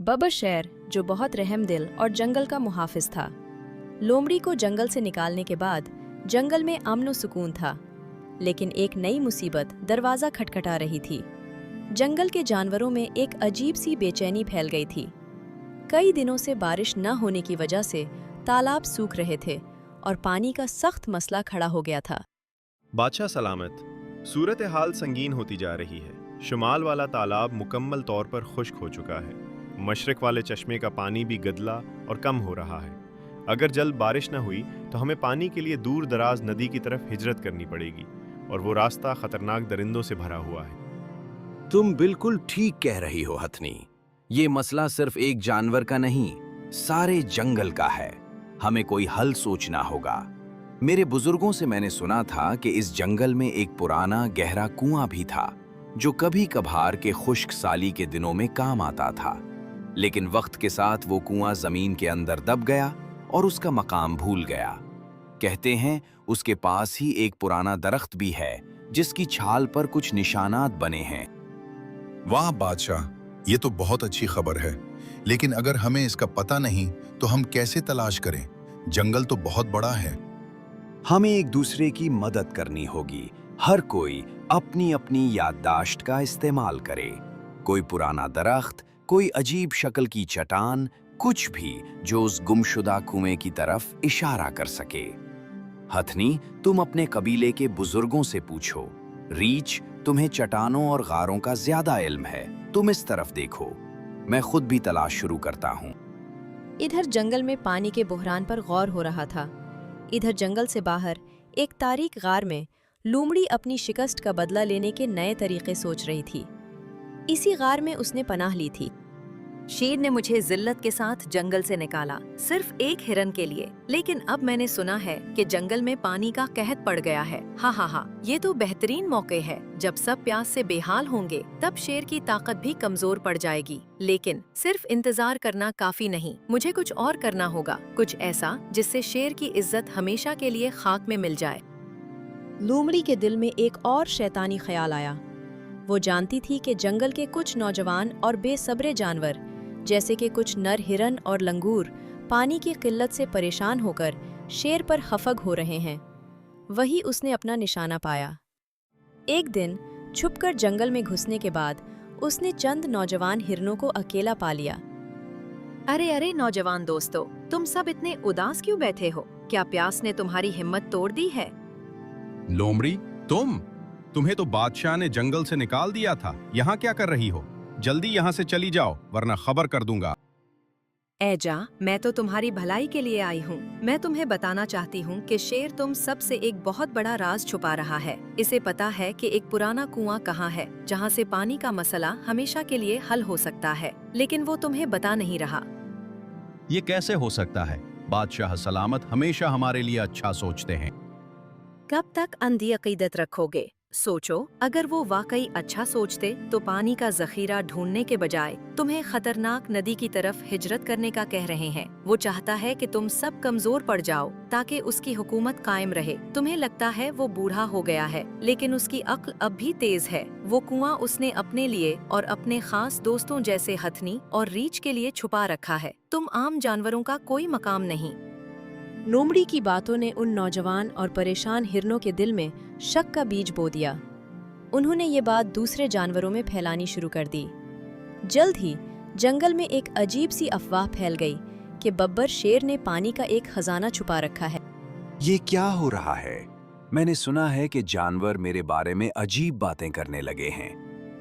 बब्बर शेर, जो बहुत रहमदिल और जंगल का मुहाफिज था, लोमड़ी को जंगल से निकालने के बाद जंगल में अमन व सुकून था। लेकिन एक नई मुसीबत दरवाज़ा खटखटा रही थी। जंगल के जानवरों में एक अजीब सी बेचैनी फैल गई थी। कई दिनों से बारिश न होने की वजह से तालाब सूख रहे थे और पानी का सख्त मसला खड़ा हो गया था। बादशाह सलामत, सूरत हाल संगीन होती जा रही है। शुमाल वाला तालाब मुकम्मल तौर पर खुश्क हो चुका है। मशरक वाले चश्मे का पानी भी गदला और कम हो रहा है। अगर जल्द बारिश न हुई तो हमें पानी के लिए दूर दराज नदी की तरफ हिजरत करनी पड़ेगी और वो रास्ता खतरनाक दरिंदों से भरा हुआ है। तुम बिल्कुल ठीक कह रही हो हथनी। ये मसला सिर्फ एक जानवर का नहीं, सारे जंगल का है। हमें कोई हल सोचना होगा। मेरे बुजुर्गों से मैंने सुना था कि इस जंगल में एक पुराना गहरा कुआं भी था जो कभी कभार के खुश्क साली के दिनों में काम आता था। लेकिन वक्त के साथ वो कुआं जमीन के अंदर दब गया और उसका मकाम भूल गया। कहते हैं उसके पास ही एक पुराना दरख्त भी है जिसकी छाल पर कुछ निशानात बने हैं। वाह बादशाह, ये तो बहुत अच्छी खबर है। लेकिन अगर हमें इसका पता नहीं तो हम कैसे तलाश करें? जंगल तो बहुत बड़ा है। हमें एक दूसरे की मदद करनी होगी। हर कोई अपनी अपनी याददाश्त का इस्तेमाल करे। कोई पुराना दरख्त, कोई अजीब शक्ल की चट्टान, कुछ भी जो उस गुमशुदा कुएं की तरफ इशारा कर सके। हथनी, तुम अपने कबीले के बुजुर्गों से पूछो। रीछ, तुम्हें चट्टानों और गारों का ज्यादा इल्म है, तुम इस तरफ देखो। मैं खुद भी तलाश शुरू करता हूँ। इधर जंगल में पानी के बुहरान पर गौर हो रहा था। इधर जंगल से बाहर एक तारीक गार में लोमड़ी अपनी शिकस्त का बदला लेने के नए तरीके सोच रही थी। इसी गार में उसने पनाह ली थी। शेर ने मुझे जिल्लत के साथ जंगल से निकाला, सिर्फ एक हिरन के लिए। लेकिन अब मैंने सुना है कि जंगल में पानी का कहत पड़ गया है। हा, ये तो बेहतरीन मौके है। जब सब प्यास से बेहाल होंगे तब शेर की ताकत भी कमजोर पड़ जाएगी। लेकिन सिर्फ इंतजार करना काफी नहीं, मुझे कुछ और करना होगा, कुछ ऐसा जिससे शेर की इज्जत हमेशा के लिए खाक में मिल जाए। लोमड़ी के दिल में एक और शैतानी ख्याल आया। वो जानती थी कि जंगल के कुछ नौजवान और बेसब्रे जानवर, जैसे कि कुछ नर हिरन और लंगूर, पानी की किल्लत से परेशान होकर शेर पर खफग हो रहे हैं। वही उसने अपना निशाना पाया। एक दिन छुपकर जंगल में घुसने के बाद उसने चंद नौजवान हिरनों को अकेला पा लिया। अरे नौजवान दोस्तों, तुम सब इतने उदास क्यों बैठे हो? क्या प्यास ने तुम्हारी हिम्मत तोड़ दी है? लोमड़ी, तुम्हें तो बादशाह ने जंगल से निकाल दिया था। यहाँ क्या कर रही हो? जल्दी यहाँ से चली जाओ वरना खबर कर दूंगा। ऐजा, मैं तो तुम्हारी भलाई के लिए आई हूँ। मैं तुम्हें बताना चाहती हूँ कि शेर तुम सब से एक बहुत बड़ा राज छुपा रहा है। इसे पता है कि एक पुराना कुआं कहाँ है जहाँ से पानी का मसला हमेशा के लिए हल हो सकता है, लेकिन वो तुम्हें बता नहीं रहा। ये कैसे हो सकता है? बादशाह सलामत हमेशा हमारे लिए अच्छा सोचते हैं। कब तक अंधी अकीदत रखोगे? सोचो, अगर वो वाकई अच्छा सोचते तो पानी का जखीरा ढूंढने के बजाय तुम्हें खतरनाक नदी की तरफ हिजरत करने का कह रहे हैं। वो चाहता है कि तुम सब कमजोर पड़ जाओ ताकि उसकी हुकूमत कायम रहे। तुम्हें लगता है वो बूढ़ा हो गया है, लेकिन उसकी अक्ल अब भी तेज है। वो कुआं उसने अपने लिए और अपने खास दोस्तों जैसे हथनी और रीछ के लिए छुपा रखा है। तुम आम जानवरों का कोई मकाम नहीं। लोमड़ी की बातों ने उन नौजवान और परेशान हिरनों के दिल में शक का बीज बो दिया। उन्होंने ये बात दूसरे जानवरों में फैलानी शुरू कर दी। जल्द ही जंगल में एक अजीब सी अफवाह फैल गई कि बब्बर शेर ने पानी का एक खजाना छुपा रखा है। ये क्या हो रहा है? मैंने सुना है कि जानवर मेरे बारे में अजीब बातें करने लगे हैं।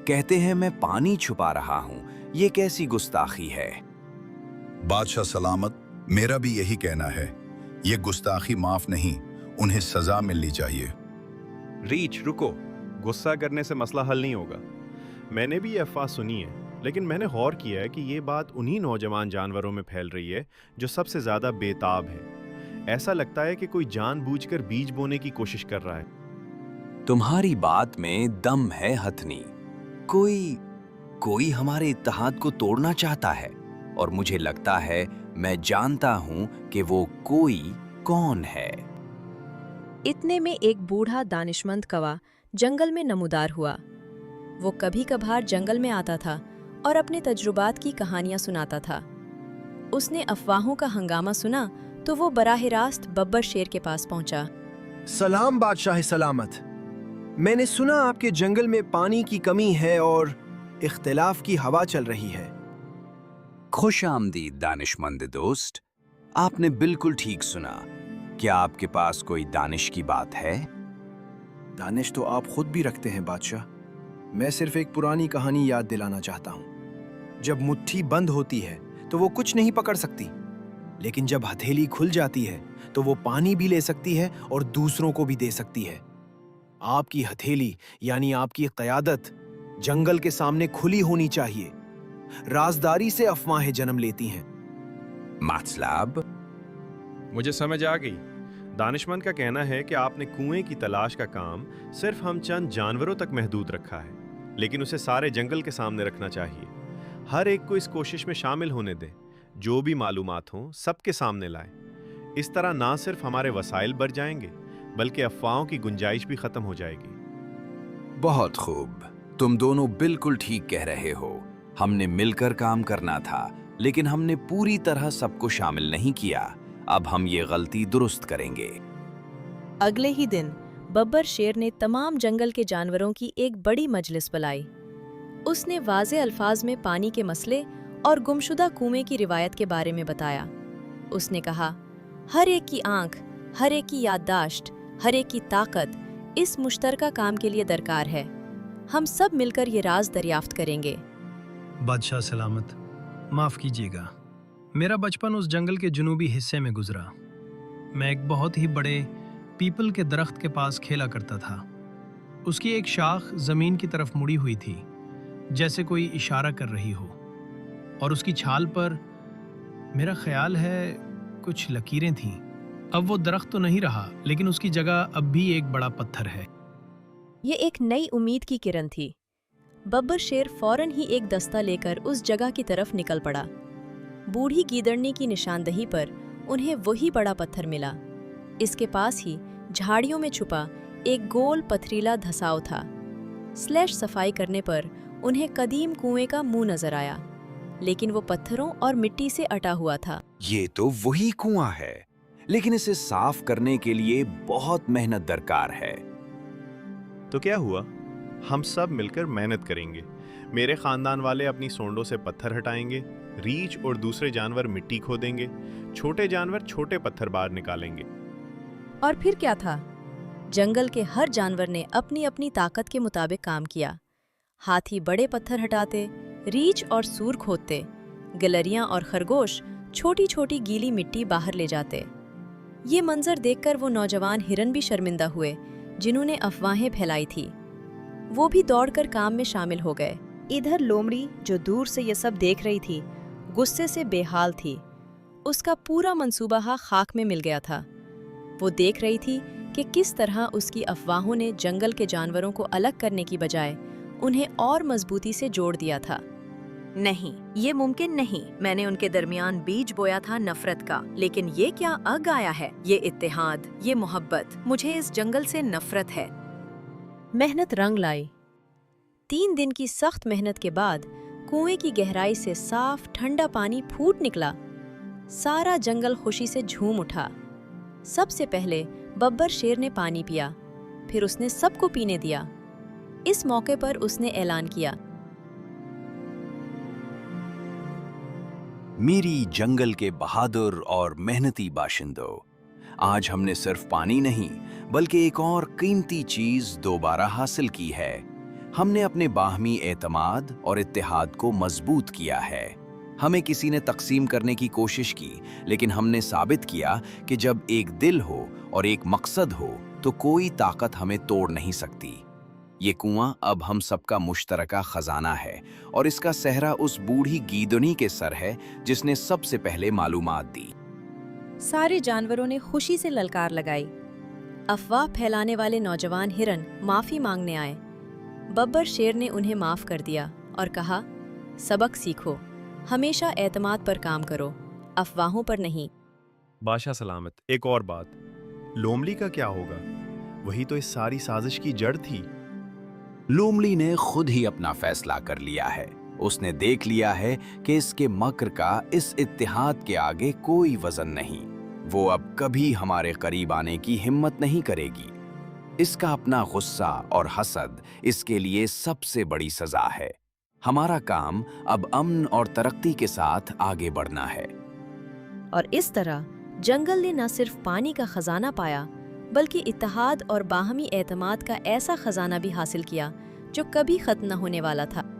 कहते हैं मैं पानी छुपा रहा हूँ। ये कैसी गुस्ताखी है? बादशाह सलामत, मेरा भी यही कहना है। ये गुस्ताखी माफ नहीं, उन्हें सजा मिलनी चाहिए। रीछ, रुको। गुस्सा करने से मसला हल नहीं होगा। मैंने भी ये अफवाह सुनी है, लेकिन मैंने गौर किया है कि ये बात उन्हीं नौजवान जानवरों में फैल रही है जो सबसे ज्यादा बेताब है। ऐसा लगता है कि कोई जानबूझकर बीज बोने की कोशिश कर रहा है। तुम्हारी बात में दम है हथनी। कोई हमारे इत्तेहाद को तोड़ना चाहता है और मुझे लगता है मैं जानता हूं कि वो कोई कौन है। इतने में एक बूढ़ा दानिशमंद कौवा जंगल में नमूदार हुआ। वो कभी कभार जंगल में आता था और अपने तजुर्बात की कहानियां सुनाता था। उसने अफवाहों का हंगामा सुना तो वो बराह रास्त बब्बर शेर के पास पहुंचा। सलाम बादशाह सलामत। मैंने सुना आपके जंगल में पानी की कमी है और इख्तिलाफ की हवा चल रही है। खुश आमदीद दानिशमंद दोस्त, आपने बिल्कुल ठीक सुना। क्या आपके पास कोई दानिश की बात है? दानिश तो आप खुद भी रखते हैं बादशाह। मैं सिर्फ एक पुरानी कहानी याद दिलाना चाहता हूँ। जब मुट्ठी बंद होती है तो वो कुछ नहीं पकड़ सकती, लेकिन जब हथेली खुल जाती है तो वो पानी भी ले सकती है और दूसरों को भी दे सकती है। आपकी हथेली यानी आपकी क़यादत जंगल के सामने खुली होनी चाहिए। राजदारी से अफवाहें जन्म लेती हैं। मतलब? मुझे समझ आ गई। दानिशमंद का कहना है कि आपने कुएं की तलाश का काम सिर्फ हम चंद जानवरों तक महदूद रखा है, लेकिन उसे सारे जंगल के सामने रखना चाहिए। हर एक को इस कोशिश में शामिल होने दें। जो भी मालूमात हों सबके सामने लाएं। इस तरह ना सिर्फ हमारे वसाइल बढ़ जाएंगे, बल्कि अफवाहों की गुंजाइश भी खत्म हो जाएगी। बहुत खूब, तुम दोनों बिल्कुल ठीक कह रहे हो। हमने मिलकर काम करना था, लेकिन हमने पूरी तरह सबको शामिल नहीं किया। अब हम ये गलती दुरुस्त करेंगे। अगले ही दिन बब्बर शेर ने तमाम जंगल के जानवरों की एक बड़ी मजलिस बुलाई। उसने वाज़े अल्फाज में पानी के मसले और गुमशुदा कुएं की रिवायत के बारे में बताया। उसने कहा, हर एक की आंख, हर एक की याददाश्त, हर एक की ताकत इस मुश्तरका काम के लिए दरकार है। हम सब मिलकर ये राज दरियाफ्त करेंगे। बादशाह सलामत, माफ़ कीजिएगा, मेरा बचपन उस जंगल के जुनूबी हिस्से में गुजरा। मैं एक बहुत ही बड़े पीपल के दरख्त के पास खेला करता था। उसकी एक शाख ज़मीन की तरफ मुड़ी हुई थी, जैसे कोई इशारा कर रही हो, और उसकी छाल पर मेरा ख्याल है कुछ लकीरें थीं। अब वो दरख्त तो नहीं रहा, लेकिन उसकी जगह अब भी एक बड़ा पत्थर है। ये एक नई उम्मीद की किरण थी। बब्बर शेर फौरन ही एक दस्ता लेकर उस जगह की तरफ निकल पड़ा। बूढ़ी गीदड़नी की निशानदही पर उन्हें वही बड़ा पत्थर मिला। इसके पास ही झाड़ियों में छुपा एक गोल पथरीला धसाव था। स्लैश सफाई करने पर उन्हें कदीम कुएं का मुंह नजर आया, लेकिन वो पत्थरों और मिट्टी से अटा हुआ था। ये तो वही कुआं है, लेकिन इसे साफ करने के लिए बहुत मेहनत दरकार है। तो क्या हुआ? हम सब मिलकर मेहनत करेंगे। मेरे खानदान वाले अपनी सोंडों से पत्थर हटाएंगे, रीछ और दूसरे जानवर मिट्टी खोदेंगे, छोटे जानवर छोटे पत्थर बाहर निकालेंगे। और फिर क्या था? जंगल के हर जानवर ने अपनी अपनी ताकत के मुताबिक काम किया। हाथी बड़े पत्थर हटाते, रीछ और सूर खोदते, गिलहरियां और खरगोश छोटी छोटी गीली मिट्टी बाहर ले जाते। ये मंजर देखकर वो नौजवान हिरन भी शर्मिंदा हुए जिन्होंने अफवाहें फैलाई थी। वो भी दौड़कर काम में शामिल हो गए। इधर लोमड़ी, जो दूर से ये सब देख रही थी, गुस्से से बेहाल थी। उसका पूरा मंसूबा खाक में मिल गया था। वो देख रही थी कि किस तरह उसकी अफवाहों ने जंगल के जानवरों को अलग करने की बजाय उन्हें और मजबूती से जोड़ दिया था। नहीं, ये मुमकिन नहीं। मैंने उनके दरमियान बीज बोया था नफरत का, लेकिन ये क्या अग आया है? ये इत्तेहाद, ये मोहब्बत। मुझे इस जंगल से नफरत है। मेहनत रंग लाई। 3 दिन की सख्त मेहनत के बाद कुएं की गहराई से साफ ठंडा पानी फूट निकला। सारा जंगल खुशी से झूम उठा। सबसे पहले बब्बर शेर ने पानी पिया, फिर उसने सबको पीने दिया। इस मौके पर उसने ऐलान किया, मेरी जंगल के बहादुर और मेहनती बाशिंदों, आज हमने सिर्फ पानी नहीं बल्कि एक और कीमती चीज दोबारा हासिल की है। हमने अपने बाहमी एतमाद और इत्तेहाद को मजबूत किया है। हमें किसी ने तकसीम करने की कोशिश की, लेकिन हमने साबित किया कि जब एक दिल हो और एक मकसद हो तो कोई ताकत हमें तोड़ नहीं सकती। ये कुआं अब हम सबका मुश्तरका खजाना है, और इसका सहरा उस बूढ़ी गीदनी के सर है जिसने सबसे पहले मालूमात दी। सारे जानवरों ने खुशी से ललकार लगाई। अफवाह फैलाने वाले नौजवान हिरन माफी मांगने आए। बब्बर शेर ने उन्हें माफ कर दिया और कहा, सबक सीखो, हमेशा एतमाद पर काम करो, अफवाहों पर नहीं। बादशाह सलामत, एक और बात, लोमड़ी का क्या होगा? वही तो इस सारी साजिश की जड़ थी। लोमड़ी ने खुद ही अपना फैसला कर लिया है। उसने देख लिया है कि इसके मक्र का इस इत्तेहाद के आगे कोई वजन नहीं। वो अब कभी हमारे करीब आने की हिम्मत नहीं करेगी। इसका अपना गुस्सा और हसद इसके लिए सबसे बड़ी सजा है। हमारा काम अब अमन और तरक्की के साथ आगे बढ़ना है। और इस तरह जंगल ने न सिर्फ पानी का खजाना पाया, बल्कि इत्तेहाद और बाहमी एतमाद का ऐसा खजाना भी हासिल किया जो कभी खत्म न होने वाला था।